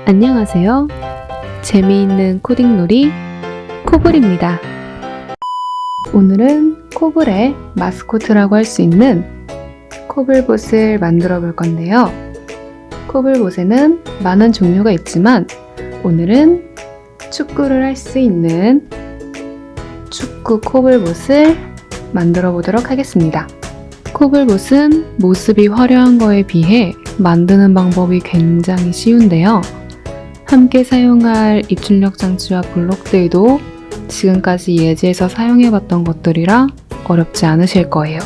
안녕하세요. 재미있는 코딩놀이 코블입니다. 오늘은 코블의 마스코트라고 할 수 있는 코블봇을 만들어 볼 건데요. 코블봇에는 많은 종류가 있지만 오늘은 축구를 할 수 있는 축구 코블봇을 만들어 보도록 하겠습니다. 코블봇은 모습이 화려한 거에 비해 만드는 방법이 굉장히 쉬운데요. 함께 사용할 입출력 장치와 블록들도 지금까지 예지에서 사용해봤던 것들이라 어렵지 않으실 거예요.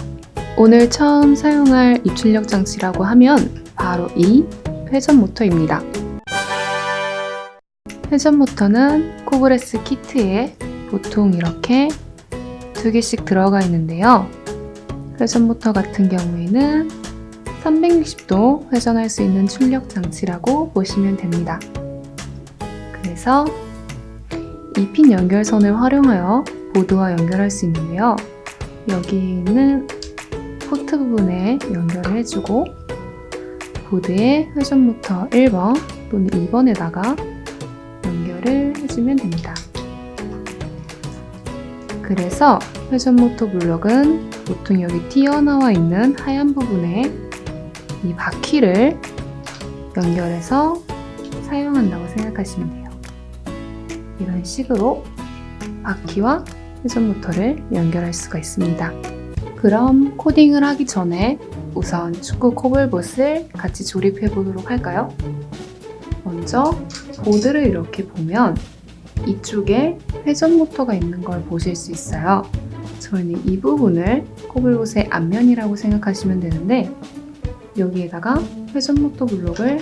오늘 처음 사용할 입출력 장치라고 하면 바로 이 회전 모터입니다. 회전 모터는 코블레스 키트에 보통 이렇게 2개씩 들어가 있는데요. 회전 모터 같은 경우에는 360도 회전할 수 있는 출력 장치라고 보시면 됩니다. 그래서 이 핀 연결선을 활용하여 보드와 연결할 수 있는데요. 여기 있는 포트 부분에 연결을 해주고 보드에 회전 모터 1번 또는 2번에다가 연결을 해주면 됩니다. 그래서 회전 모터 블록은 보통 여기 튀어나와 있는 하얀 부분에 이 바퀴를 연결해서 사용한다고 생각하시면 돼요. 이런 식으로 바퀴와 회전 모터를 연결할 수가 있습니다. 그럼 코딩을 하기 전에 우선 축구 코블봇을 같이 조립해 보도록 할까요? 먼저 보드를 이렇게 보면 이쪽에 회전 모터가 있는 걸 보실 수 있어요. 저희는 이 부분을 코블봇의 앞면이라고 생각하시면 되는데 여기에다가 회전 모터 블록을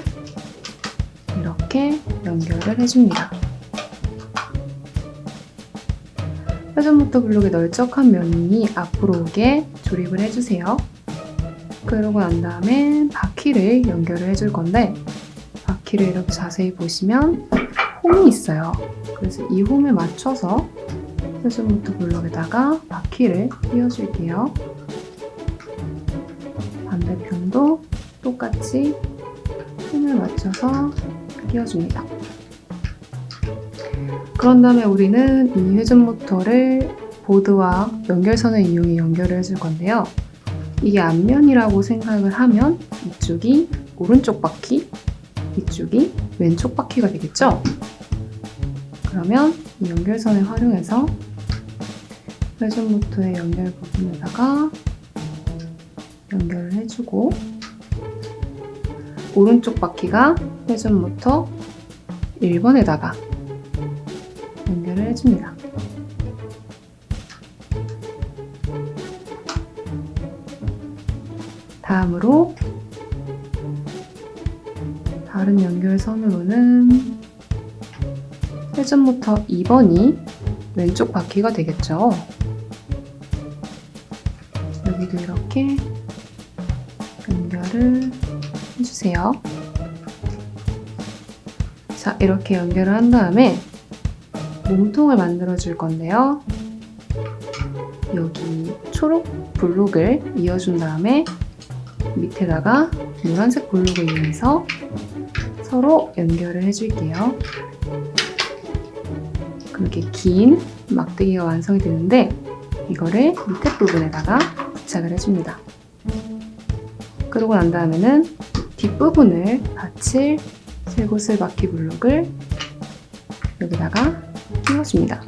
이렇게 연결을 해줍니다. 회전 모터 블록의 널쩍한 면이 앞으로 오게 조립을 해주세요. 그러고 난 다음에 바퀴를 연결을 해줄 건데 바퀴를 이렇게 자세히 보시면 홈이 있어요. 그래서 이 홈에 맞춰서 회전 모터 블록에다가 바퀴를 띄워줄게요. 반대편도 똑같이 홈에 맞춰서 띄워줍니다. 그런 다음에 우리는 이 회전 모터를 보드와 연결선을 이용해 연결을 해줄 건데요. 이게 앞면이라고 생각을 하면 이쪽이 오른쪽 바퀴, 이쪽이 왼쪽 바퀴가 되겠죠? 그러면 이 연결선을 활용해서 회전 모터의 연결 부분에다가 연결을 해주고 오른쪽 바퀴가 회전 모터 1번에다가 연결을 해줍니다. 다음으로 다른 연결선으로는 회전 모터 2번이 왼쪽 바퀴가 되겠죠. 여기도 이렇게 연결을 해주세요. 자, 이렇게 연결을 한 다음에 몸통을 만들어 줄 건데요. 여기 초록 블록을 이어준 다음에 밑에다가 노란색 블록을 이용해서 서로 연결을 해줄게요. 그렇게 긴 막대기가 완성이 되는데 이거를 밑에 부분에다가 부착을 해줍니다. 그러고 난 다음에는 뒷부분을 받칠 쇠구슬 바퀴 블록을 여기다가 띄워줍니다.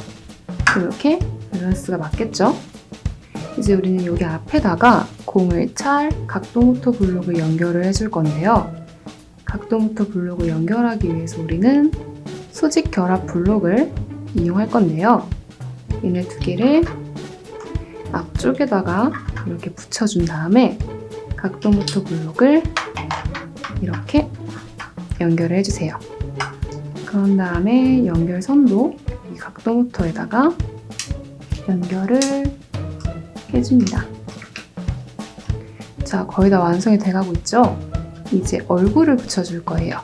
이렇게 밸런스가 맞겠죠? 이제 우리는 여기 앞에다가 공을 찰 각도 모터 블록을 연결을 해줄 건데요. 각도 모터 블록을 연결하기 위해서 우리는 수직 결합 블록을 이용할 건데요. 얘네 두 개를 앞쪽에다가 이렇게 붙여준 다음에 각도 모터 블록을 이렇게 연결을 해주세요. 그런 다음에 연결선도 이 각도 모터에다가 연결을 해줍니다. 자, 거의 다 완성이 돼가고 있죠? 이제 얼굴을 붙여줄 거예요.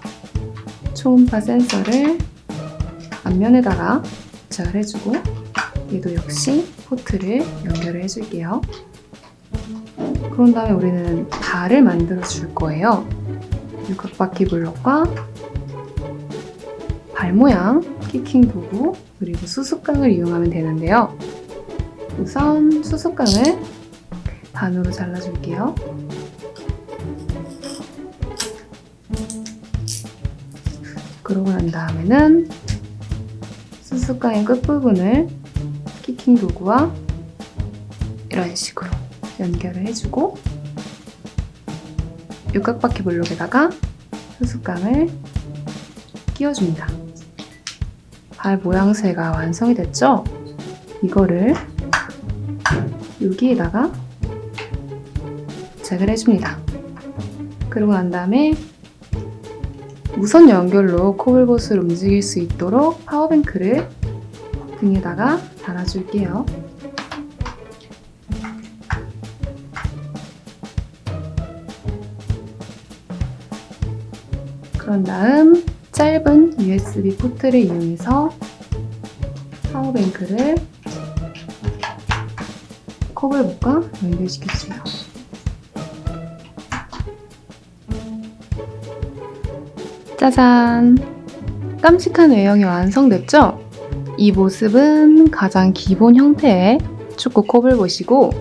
초음파 센서를 앞면에다가 부착을 해주고 얘도 역시 포트를 연결을 해줄게요. 그런 다음에 우리는 발을 만들어 줄 거예요. 육각바퀴 블록과 발 모양, 키킹 도구, 그리고 수습강을 이용하면 되는데요. 우선 수습강을 반으로 잘라줄게요. 그러고 난 다음에는 수습강의 끝부분을 키킹 도구와 이런 식으로 연결을 해주고 육각바퀴 블록에다가 수습강을 끼워줍니다. 발 모양새가 완성이 됐죠? 이거를 여기에다가 부착을 해줍니다. 그러고 난 다음에 무선 연결로 코블봇을 움직일 수 있도록 파워뱅크를 등에다가 달아줄게요. 그런 다음 짧은 USB 포트를 이용해서 파워뱅크를 코블봇과 연결시켜주세요. 짜잔! 깜찍한 외형이 완성됐죠? 이 모습은 가장 기본 형태의 축구 코블봇이고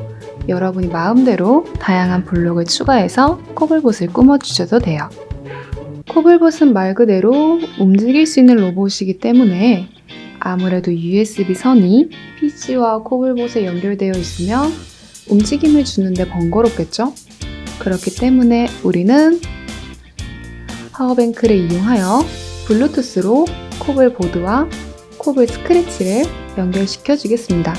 여러분이 마음대로 다양한 블록을 추가해서 코블봇을 꾸며주셔도 돼요. 코블봇은 말 그대로 움직일 수 있는 로봇이기 때문에 아무래도 USB 선이 PC와 코블봇에 연결되어 있으면 움직임을 주는데 번거롭겠죠? 그렇기 때문에 우리는 파워뱅크를 이용하여 블루투스로 코블보드와 코블 스크래치를 연결시켜 주겠습니다.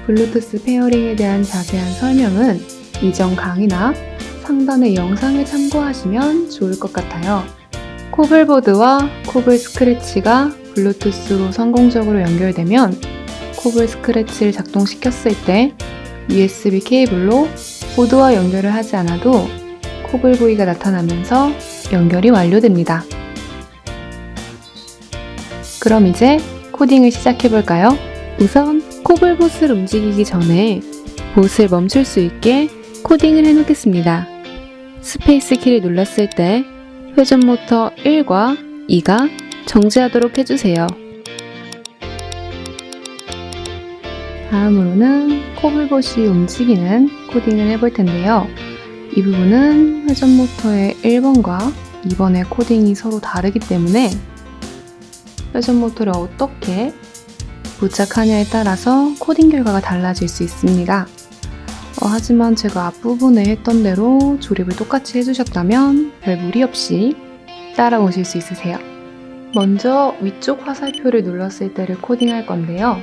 블루투스 페어링에 대한 자세한 설명은 이전 강의나 상단의 영상을 참고하시면 좋을 것 같아요. 코블보드와 코블 스크래치가 블루투스로 성공적으로 연결되면 코블 스크래치를 작동시켰을 때 USB 케이블로 보드와 연결을 하지 않아도 코블 부위가 나타나면서 연결이 완료됩니다. 그럼 이제 코딩을 시작해볼까요? 우선 코블봇을 움직이기 전에 봇을 멈출 수 있게 코딩을 해놓겠습니다. 스페이스 키를 눌렀을 때 회전 모터 1과 2가 정지하도록 해주세요. 다음으로는 코블봇이 움직이는 코딩을 해볼 텐데요. 이 부분은 회전 모터의 1번과 2번의 코딩이 서로 다르기 때문에 회전 모터를 어떻게 부착하냐에 따라서 코딩 결과가 달라질 수 있습니다. 하지만 제가 앞부분에 했던 대로 조립을 똑같이 해주셨다면 별 무리 없이 따라오실 수 있으세요. 먼저 위쪽 화살표를 눌렀을 때를 코딩할 건데요.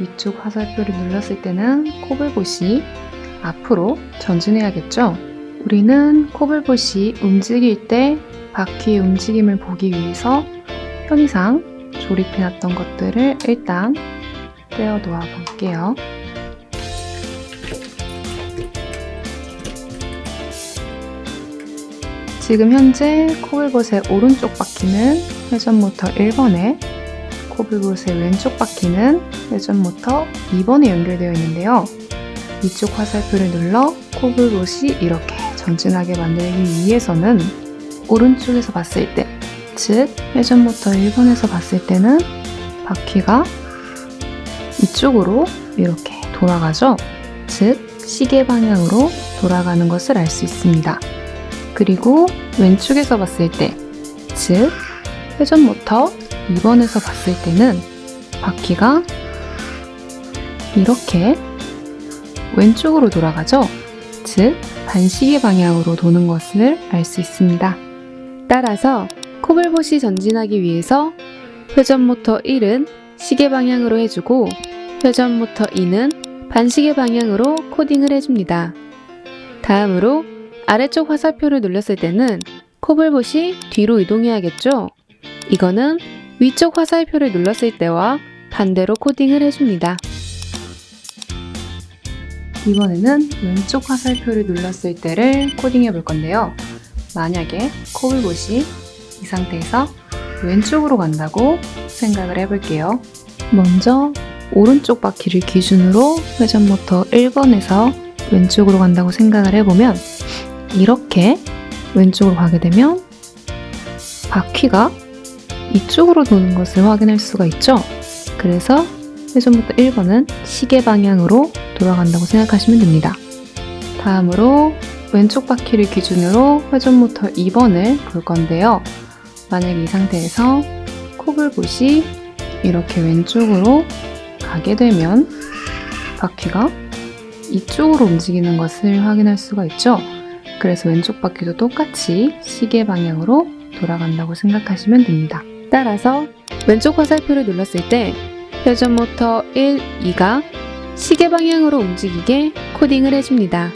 위쪽 화살표를 눌렀을 때는 코블봇이 앞으로 전진해야겠죠? 우리는 코블봇이 움직일 때 바퀴의 움직임을 보기 위해서 편의상 조립해놨던 것들을 일단 떼어 놓아 볼게요. 지금 현재 코블봇의 오른쪽 바퀴는 회전 모터 1번에 코블봇의 왼쪽 바퀴는 회전 모터 2번에 연결되어 있는데요. 위쪽 화살표를 눌러 코블봇이 이렇게 전진하게 만들기 위해서는 오른쪽에서 봤을 때, 즉 회전 모터 1번에서 봤을 때는 바퀴가 이쪽으로 이렇게 돌아가죠. 즉 시계 방향으로 돌아가는 것을 알 수 있습니다. 그리고 왼쪽에서 봤을 때, 즉 회전 모터 2번에서 봤을 때는 바퀴가 이렇게 왼쪽으로 돌아가죠. 즉 반시계 방향으로 도는 것을 알 수 있습니다. 따라서 코블봇이 전진하기 위해서 회전 모터 1은 시계 방향으로 해주고 회전 모터 2는 반시계 방향으로 코딩을 해줍니다. 다음으로 아래쪽 화살표를 눌렀을 때는 코블봇이 뒤로 이동해야겠죠? 이거는 위쪽 화살표를 눌렀을 때와 반대로 코딩을 해줍니다. 이번에는 왼쪽 화살표를 눌렀을 때를 코딩해 볼 건데요. 만약에 코블봇이 이 상태에서 왼쪽으로 간다고 생각을 해볼게요. 먼저 오른쪽 바퀴를 기준으로 회전 모터 1번에서 왼쪽으로 간다고 생각을 해보면 이렇게 왼쪽으로 가게 되면 바퀴가 이쪽으로 도는 것을 확인할 수가 있죠. 그래서 회전모터 1번은 시계 방향으로 돌아간다고 생각하시면 됩니다. 다음으로 왼쪽 바퀴를 기준으로 회전모터 2번을 볼 건데요. 만약 이 상태에서 코블봇이 이렇게 왼쪽으로 가게 되면 바퀴가 이쪽으로 움직이는 것을 확인할 수가 있죠. 그래서 왼쪽 바퀴도 똑같이 시계 방향으로 돌아간다고 생각하시면 됩니다. 따라서 왼쪽 화살표를 눌렀을 때 회전모터 1, 2가 시계 방향으로 움직이게 코딩을 해줍니다.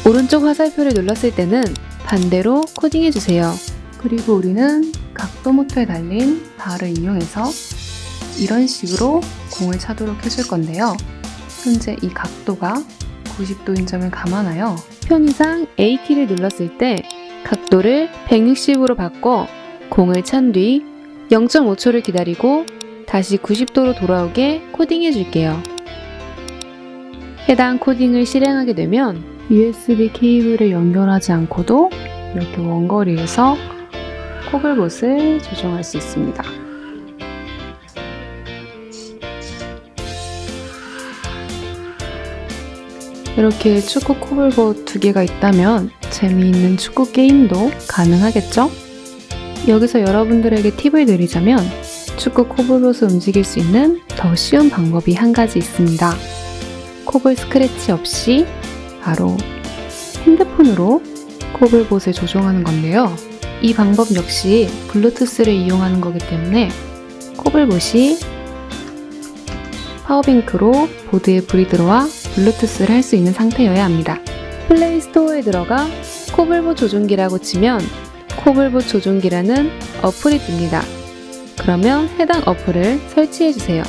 오른쪽 화살표를 눌렀을 때는 반대로 코딩해주세요. 그리고 우리는 각도 모터에 달린 바를 이용해서 이런 식으로 공을 차도록 해줄 건데요. 현재 이 각도가 90도인 점을 감안하여 편의상 A키를 눌렀을 때 각도를 160으로 바꿔 공을 찬 뒤 0.5초를 기다리고 다시 90도로 돌아오게 코딩해 줄게요. 해당 코딩을 실행하게 되면 USB 케이블을 연결하지 않고도 이렇게 원거리에서 코블봇을 조정할 수 있습니다. 이렇게 축구 코블봇 2개가 있다면 재미있는 축구 게임도 가능하겠죠? 여기서 여러분들에게 팁을 드리자면 축구 코블봇을 움직일 수 있는 더 쉬운 방법이 한 가지 있습니다. 코블 스크래치 없이 바로 핸드폰으로 코블봇을 조종하는 건데요. 이 방법 역시 블루투스를 이용하는 거기 때문에 코블봇이 파워뱅크로 보드에 불이 들어와 블루투스를 할 수 있는 상태여야 합니다. 플레이 스토어에 들어가 코블봇 조종기라고 치면 코블봇 조종기라는 어플이 뜹니다. 그러면 해당 어플을 설치해주세요.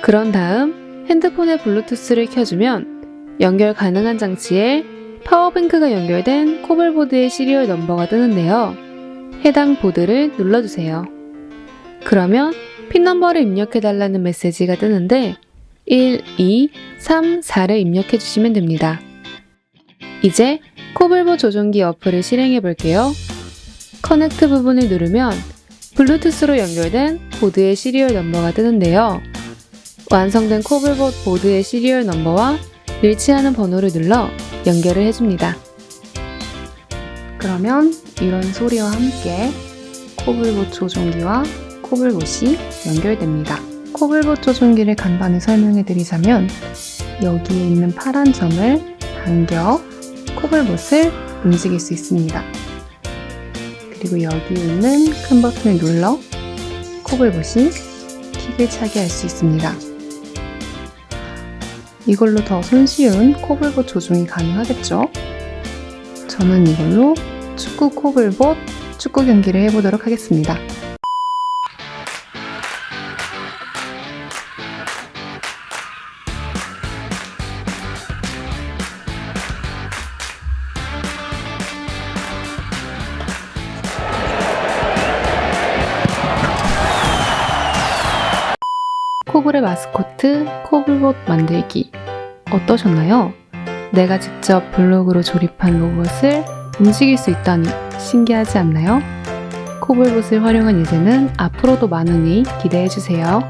그런 다음 핸드폰에 블루투스를 켜주면 연결 가능한 장치에 파워뱅크가 연결된 코블보드의 시리얼 넘버가 뜨는데요. 해당 보드를 눌러주세요. 그러면 핀 넘버를 입력해달라는 메시지가 뜨는데 1, 2, 3, 4를 입력해 주시면 됩니다. 이제 코블봇 조종기 어플을 실행해 볼게요. 커넥트 부분을 누르면 블루투스로 연결된 보드의 시리얼 넘버가 뜨는데요. 완성된 코블봇 보드의 시리얼 넘버와 일치하는 번호를 눌러 연결을 해줍니다. 그러면 이런 소리와 함께 코블봇 조종기와 코블봇이 연결됩니다. 코블봇 조종기를 간단히 설명해 드리자면 여기에 있는 파란 점을 당겨 코블봇을 움직일 수 있습니다. 그리고 여기에 있는 큰 버튼을 눌러 코블봇이 킥을 차게 할 수 있습니다. 이걸로 더 손쉬운 코블봇 조종이 가능하겠죠? 저는 이걸로 축구 코블봇 축구 경기를 해보도록 하겠습니다. 코블의 마스코트 코블봇 만들기 어떠셨나요? 내가 직접 블록으로 조립한 로봇을 움직일 수 있다니 신기하지 않나요? 코블봇을 활용한 예제는 앞으로도 많으니 기대해주세요.